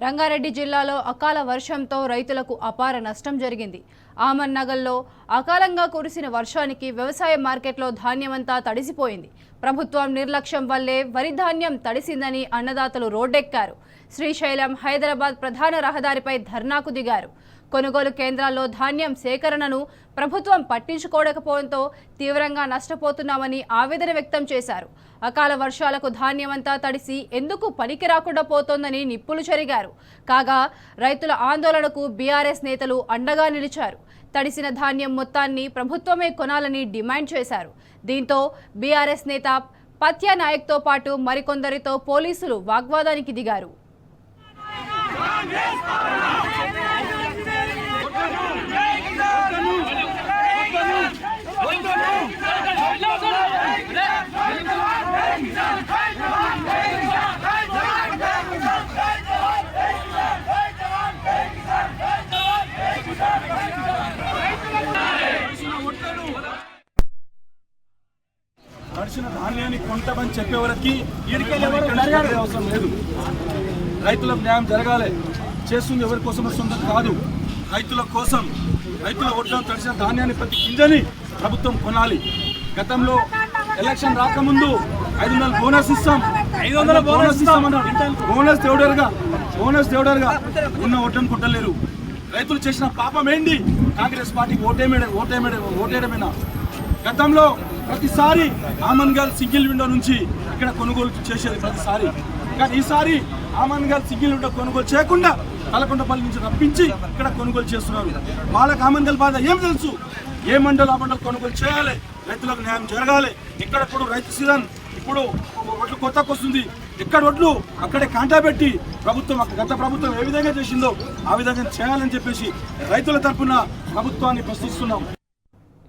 రంగారెడ్డి జిల్లాలో అకాల వర్షంతో రైతులకు అపార నష్టం జరిగింది. ఆమన్నగల్లో అకాలంగా కురిసిన వర్షానికి వ్యవసాయ మార్కెట్లో ధాన్యమంతా తడిసిపోయింది. ప్రభుత్వం నిర్లక్ష్యం వల్లే వరి ధాన్యం తడిసిందని అన్నదాతలు రోడ్డెక్కారు. శ్రీశైలం హైదరాబాద్ ప్రధాన రహదారిపై ధర్నాకు దిగారు. కొనుగోలు కేంద్రాల్లో ధాన్యం సేకరణను ప్రభుత్వం పట్టించుకోకపోవడంతో తీవ్రంగా నష్టపోతున్నామని ఆవేదన వ్యక్తం చేశారు. అకాల వర్షాలకు ధాన్యమంతా తడిసి ఎందుకు పనికి రాకుండా పోతోందని నిప్పులు చెరిగారు. కాగా రైతుల ఆందోళనకు బీఆర్ఎస్ నేతలు అండగా నిలిచారు. తడిసిన ధాన్యం మొత్తాన్ని ప్రభుత్వమే కొనాలని డిమాండ్ చేశారు. దీంతో బీఆర్ఎస్ నేత పత్యా నాయక్తో పాటు మరికొందరితో పోలీసులు వాగ్వాదానికి దిగారు. తడిసిన ధాన్యాన్ని కొంటామని చెప్పేవరకు అవసరం లేదు. రైతులకు న్యాయం జరగాలి. చేస్తుంది ఎవరి కోసం వస్తుందో కాదు, రైతుల కోసం. రైతుల ఒడ్లో తడిసిన ధాన్యాన్ని ప్రతి గింజని ప్రభుత్వం కొనాలి. గతంలో ఎలక్షన్ రాకముందు 500 బోనస్ ఇస్తాం, 500 బోనస్ ఇస్తామన్నారు. బోనస్ తేవడరుగా ఉన్న ఓట్లను కొట్టలేరు. రైతులు చేసిన పాపం ఏంటి? కాంగ్రెస్ పార్టీకి ఓటేయడమేనా? గతంలో ప్రతిసారి ఆమన్గల్ సింగిల్ విండో నుంచి ఇక్కడ కొనుగోలు చేసేది ప్రతిసారి. కానీ ఈసారి ఆమన్గల్ సింగిల్ విండో కొనుగోలు చేయకుండా తలకొండపల్లి నుంచి రప్పించి ఇక్కడ కొనుగోలు చేస్తున్నారు. వాళ్ళకి ఆమన్గల్ బాధ ఏం తెలుసు? ఏ మండలం ఆ మండలం కొనుగోలు చేయాలి, రైతులకు న్యాయం జరగాలి. ఇక్కడ ఇప్పుడు రైతు సీజన్, ఇప్పుడు ఒడ్లు కొత్తకు వస్తుంది. ఎక్కడ ఒడ్లు అక్కడే కాంటా పెట్టి గత ప్రభుత్వం ఏ విధంగా చేసిందో ఆ విధంగా చేయాలని చెప్పేసి రైతుల తరఫున ప్రభుత్వాన్ని ప్రశ్నిస్తున్నాం.